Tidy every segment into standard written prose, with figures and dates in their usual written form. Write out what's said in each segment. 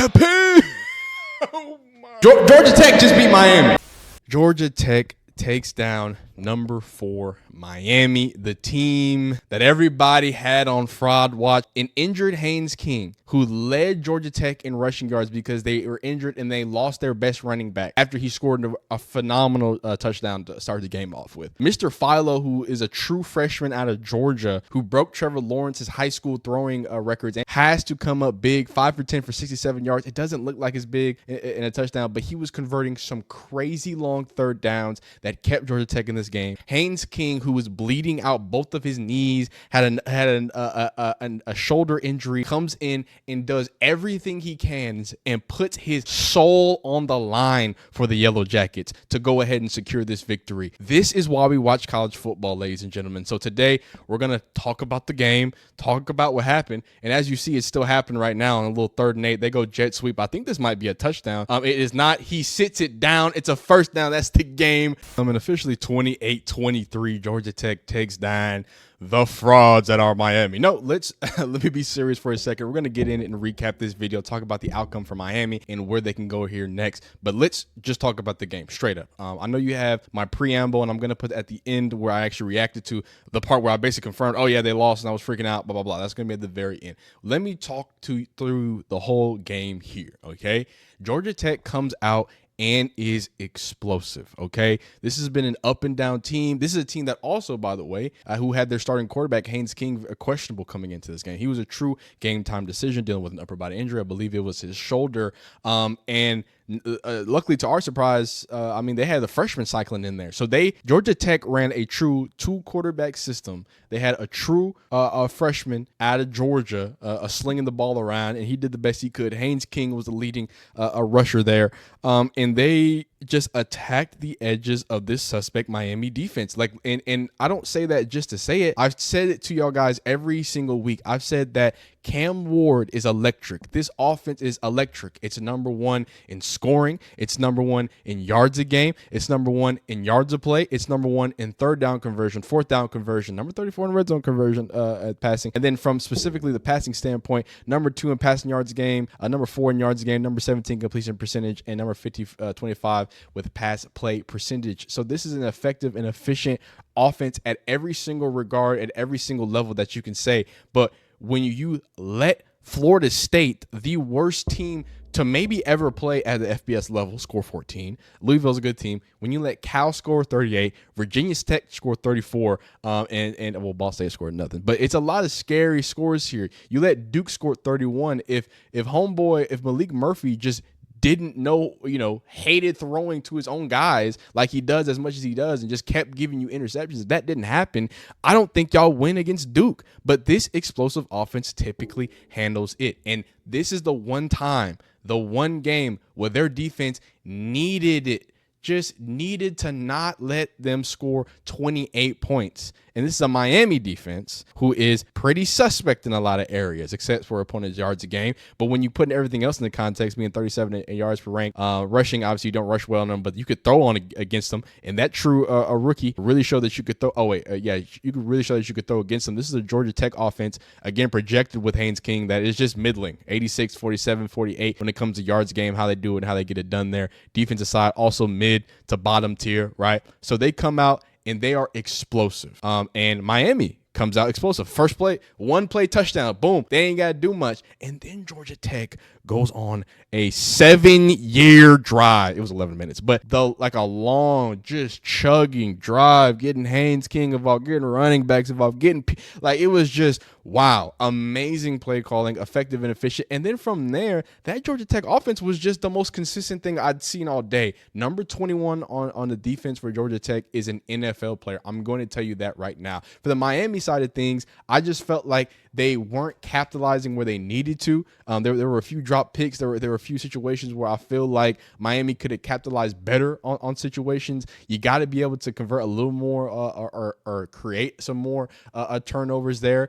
Cappy. Georgia Tech just beat Miami. Georgia Tech takes down number 4 Miami, the team that everybody had on fraud watch. An injured Haynes King, who led Georgia Tech in rushing yards because they were injured and they lost their best running back after he scored a phenomenal touchdown to start the game off with. Mr. Philo, who is a true freshman out of Georgia, who broke Trevor Lawrence's high school throwing records and has to come up big, 5 for 10 for 67 yards. It doesn't look like it's big in a touchdown, but he was converting some crazy long third downs that kept Georgia Tech in this game. Haynes King, who was bleeding out both of his knees, had a shoulder injury, comes in and does everything he can and puts his soul on the line for the Yellow Jackets to go ahead and secure this victory. This is why we watch college football, ladies and gentlemen. So today we're going to talk about the game, talk about what happened. And as you see, it's still happening right now on a little 3rd and 8. They go jet sweep. I think this might be a touchdown. It is not. He sits it down. It's a first down. That's the game. And officially 28-23, Georgia Tech takes down the frauds that are Miami. No, let me be serious for a second. We're going to get in and recap this video, talk about the outcome for Miami and where they can go here next. But let's just talk about the game straight up. I know you have my preamble, and I'm going to put at the end where I actually reacted to the part where I basically confirmed, oh yeah, they lost and I was freaking out, blah, blah, blah. That's going to be at the very end. Let me talk through the whole game here, okay? Georgia Tech comes out and is explosive, okay? This has been an up and down team. This is a team that also, by the way, who had their starting quarterback, Haynes King, questionable coming into this game. He was a true game time decision dealing with an upper body injury. I believe it was his shoulder. And luckily, to our surprise, they had the freshman cycling in there. So Georgia Tech ran a true 2-quarterback system. They had a true freshman out of Georgia, slinging the ball around, and he did the best he could. Haynes King was the leading rusher there, and they just attacked the edges of this suspect Miami defense. And I don't say that just to say it. I've said it to y'all guys every single week. I've said that Cam Ward is electric. This offense is electric. It's number 1 in scoring. It's number 1 in yards a game. It's number 1 in yards of play. It's number 1 in 3rd down conversion, 4th down conversion, number 34 in red zone conversion at passing. And then from specifically the passing standpoint, number 2 in passing yards a game, number 4 in yards a game, number 17 completion percentage, and number 25 with pass play percentage. So this is an effective and efficient offense at every single regard, at every single level that you can say. But when you let Florida State, the worst team to maybe ever play at the FBS level, score 14. Louisville's a good team. When you let Cal score 38, Virginia Tech score 34, and Ball State scored nothing. But it's a lot of scary scores here. You let Duke score 31. If Malik Murphy just didn't know, hated throwing to his own guys like he does as much as he does and just kept giving you interceptions, if that didn't happen, I don't think y'all win against Duke. But this explosive offense typically handles it. And this is the one time, the one game where their defense needed it. Just needed to not let them score 28 points. And this is a Miami defense who is pretty suspect in a lot of areas, except for opponent's yards a game. But when you put everything else in the context, being 37 yards per rank, rushing, obviously you don't rush well on them, but you could throw on against them. And that true a rookie really showed that you could throw. You could really show that you could throw against them. This is a Georgia Tech offense, again, projected with Haynes King, that is just middling, 86, 47, 48 when it comes to yards a game, how they do it and how they get it done there. Defensive side, also mid to bottom tier, right? So they come out and they are explosive. And Miami comes out explosive. First play, 1 play touchdown. Boom. They ain't got to do much. And then Georgia Tech goes on a 7-year drive. It was 11 minutes, but a long, just chugging drive, getting Haynes King involved, getting running backs involved, it was just, wow, amazing play calling, effective and efficient. And then from there, that Georgia Tech offense was just the most consistent thing I'd seen all day. Number 21 on the defense for Georgia Tech is an NFL player. I'm going to tell you that right now. For the Miami side of things, I just felt like they weren't capitalizing where they needed to. There were a few drop picks. There were a few situations where I feel like Miami could have capitalized better on situations. You got to be able to convert a little more or create some more turnovers there.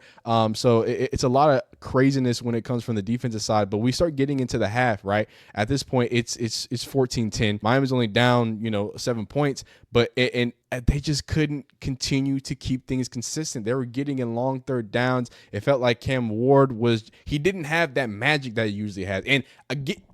So it's a lot of craziness when it comes from the defensive side. But we start getting into the half, right? At this point, it's 14-10. Miami's only down 7 points, but they just couldn't continue to keep things consistent. They were getting in long third downs. It felt like Cam Ward he didn't have that magic that he usually has. And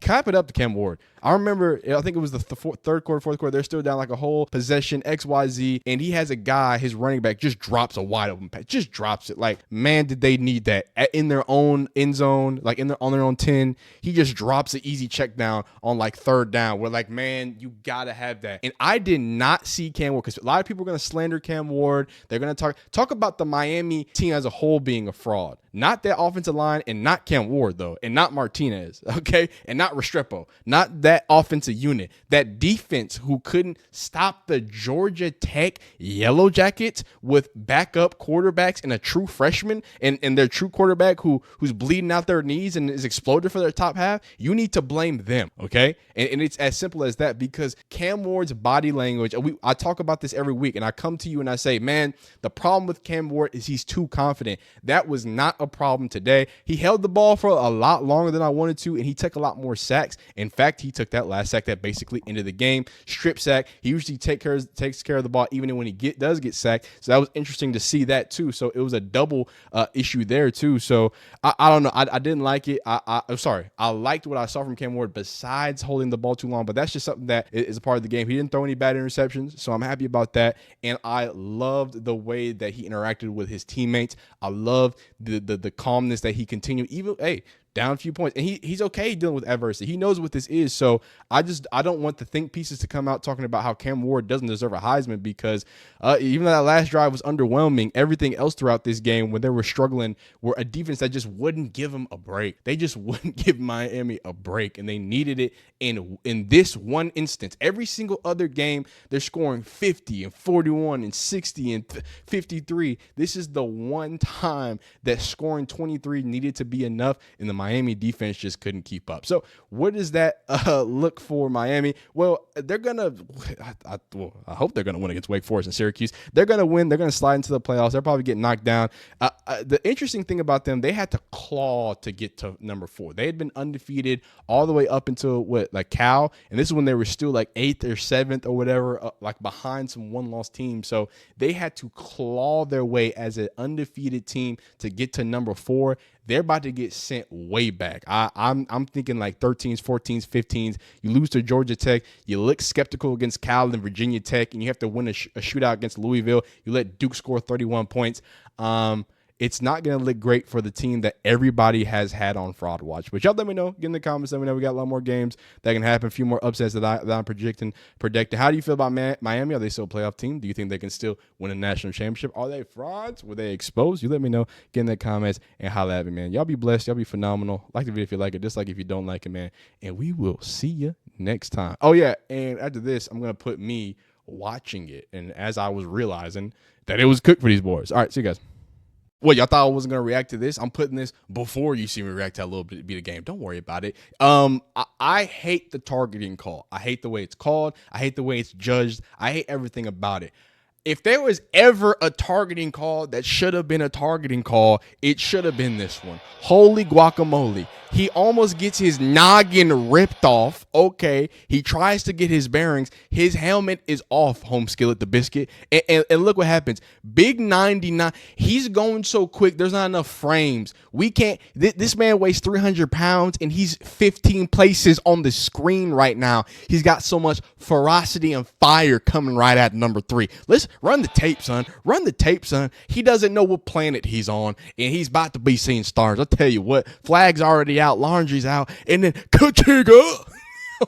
Clap it up to Cam Ward. I remember, I think it was the third quarter, fourth quarter. They're still down like a whole possession, XYZ, and he has a guy, his running back, just drops a wide open pass, just drops it. Like, man, did they need that in their own end zone, like on their own 10? He just drops an easy check down on like third down. We're like, man, you gotta have that. And I did not see Cam Ward, because a lot of people are gonna slander Cam Ward. They're gonna talk about the Miami team as a whole being a fraud. Not that offensive line, and not Cam Ward, though, and not Martinez, okay? And not Restrepo, not that offensive unit. That defense who couldn't stop the Georgia Tech Yellow Jackets with backup quarterbacks and a true freshman and their true quarterback who's bleeding out their knees and is exploded for their top half. You need to blame them, okay? And it's as simple as that, because Cam Ward's body language, I talk about this every week, and I come to you and I say, man, the problem with Cam Ward is he's too confident. That was not a problem today. He held the ball for a lot longer than I wanted to, and he took a lot more sacks. In fact, he took that last sack that basically ended the game. Strip sack. He usually takes care of the ball even when he does get sacked. So that was interesting to see that too. So it was a double issue there too. So I don't know. I didn't like it. I'm sorry. I liked what I saw from Cam Ward besides holding the ball too long, but that's just something that is a part of the game. He didn't throw any bad interceptions, so I'm happy about that. And I loved the way that he interacted with his teammates. I love the calmness that he continued. Even, hey, down a few points, and he's okay dealing with adversity. He knows what this is. So I don't want the think pieces to come out talking about how Cam Ward doesn't deserve a Heisman, because even though that last drive was underwhelming, everything else throughout this game when they were struggling were a defense that just wouldn't give them a break. They just wouldn't give Miami a break, and they needed it in this one instance. Every single other game, they're scoring 50 and 41 and 60 and 53. This is the one time that scoring 23 needed to be enough, and the Miami defense just couldn't keep up. So what does that look for Miami? Well, they're going to I hope they're going to win against Wake Forest and Syracuse. They're going to win. They're going to slide into the playoffs. They'll probably get knocked down. The interesting thing about them, they had to claw to get to number 4. They had been undefeated all the way up until Cal, and this is when they were still like 8th or 7th or whatever, like behind some one-loss teams. So they had to claw their way as an undefeated team to get to number 4. They're about to get sent way back. I'm thinking like 13s, 14s, 15s. You lose to Georgia Tech. You look skeptical against Cal and Virginia Tech, and you have to win a shootout against Louisville. You let Duke score 31 points. It's not going to look great for the team that everybody has had on Fraud Watch. But y'all let me know. Get in the comments. Let me know. We got a lot more games that can happen. A few more upsets that I'm predicting. How do you feel about Miami? Are they still a playoff team? Do you think they can still win a national championship? Are they frauds? Were they exposed? You let me know. Get in the comments and holla at me, man. Y'all be blessed. Y'all be phenomenal. Like the video if you like it. Dislike if you don't like it, man. And we will see you next time. Oh, yeah. And after this, I'm going to put me watching it. And as I was realizing that it was cooked for these boys. All right. See you guys. Well, y'all thought I wasn't going to react to this? I'm putting this before you see me react to a little bit of the game. Don't worry about it. I hate the targeting call. I hate the way it's called. I hate the way it's judged. I hate everything about it. If there was ever a targeting call that should have been a targeting call, it should have been this one. Holy guacamole. He almost gets his noggin ripped off. Okay. He tries to get his bearings. His helmet is off, home skillet the biscuit. And look what happens. Big 99. He's going so quick. There's not enough frames. We can't. This man weighs 300 pounds and he's 15 places on the screen right now. He's got so much ferocity and fire coming right at number 3. Let's run the tape, son. Run the tape, son. He doesn't know what planet he's on and he's about to be seeing stars. I'll tell you what. Flag's already out, laundry's out, and then Kachiga.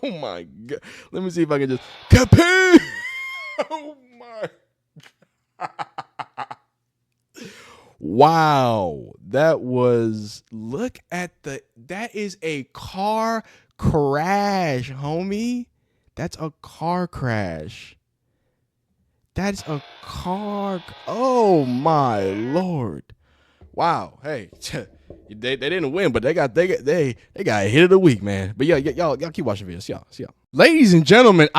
Oh my god. Let me see if I can just Kapee. Oh my. Wow. That was, look at that is a car crash, homie. That's a car crash. That's a car. Oh my Lord. Wow. Hey. They didn't win, but they got hit of the week, man. But yeah, y'all keep watching videos. See y'all. Ladies and gentlemen,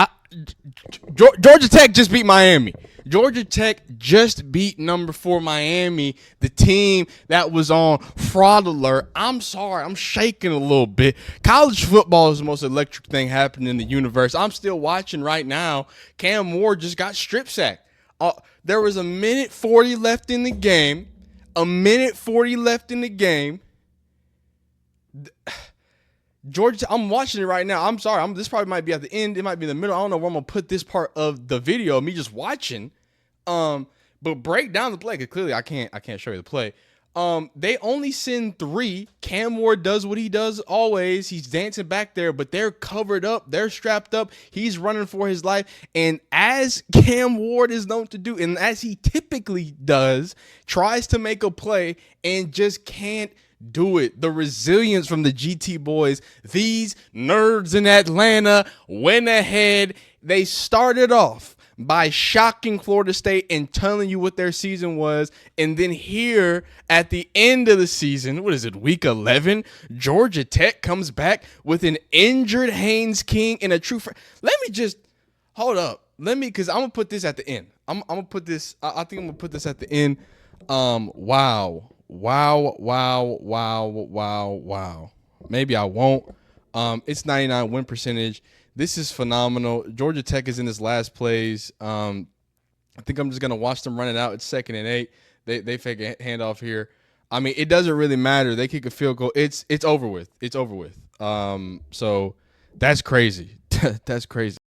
Georgia Tech just beat Miami. Georgia Tech just beat number 4 Miami, the team that was on Fraud Alert. I'm sorry, I'm shaking a little bit. College football is the most electric thing happening in the universe. I'm still watching right now. Cam Ward just got strip sacked. There was a minute 40 left in the game. A minute 40 left in the game. Georgia, I'm watching it right now. I'm sorry. This probably might be at the end. It might be in the middle. I don't know where I'm gonna put this part of the video of me just watching. But break down the play because clearly I can't show you the play. They only send 3. Cam Ward does what he does always. He's dancing back there, but they're covered up. They're strapped up. He's running for his life. And as Cam Ward is known to do, and as he typically does, tries to make a play and just can't do it. The resilience from the GT boys. These nerds in Atlanta went ahead. They started off by shocking Florida State and telling you what their season was. And then here at the end of the season, what is it, week 11, Georgia Tech comes back with an injured Haynes King and a true Let me just hold up. Because I'm going to put this at the end. I'm going to put this, I think I'm going to put this at the end. Wow. Maybe I won't. It's 99 win percentage. This is phenomenal. Georgia Tech is in this last plays. I think I'm just gonna watch them run it out. It's 2nd and 8. They fake a handoff here. I mean, it doesn't really matter. They kick a field goal. It's over with. It's over with. So that's crazy. That's crazy.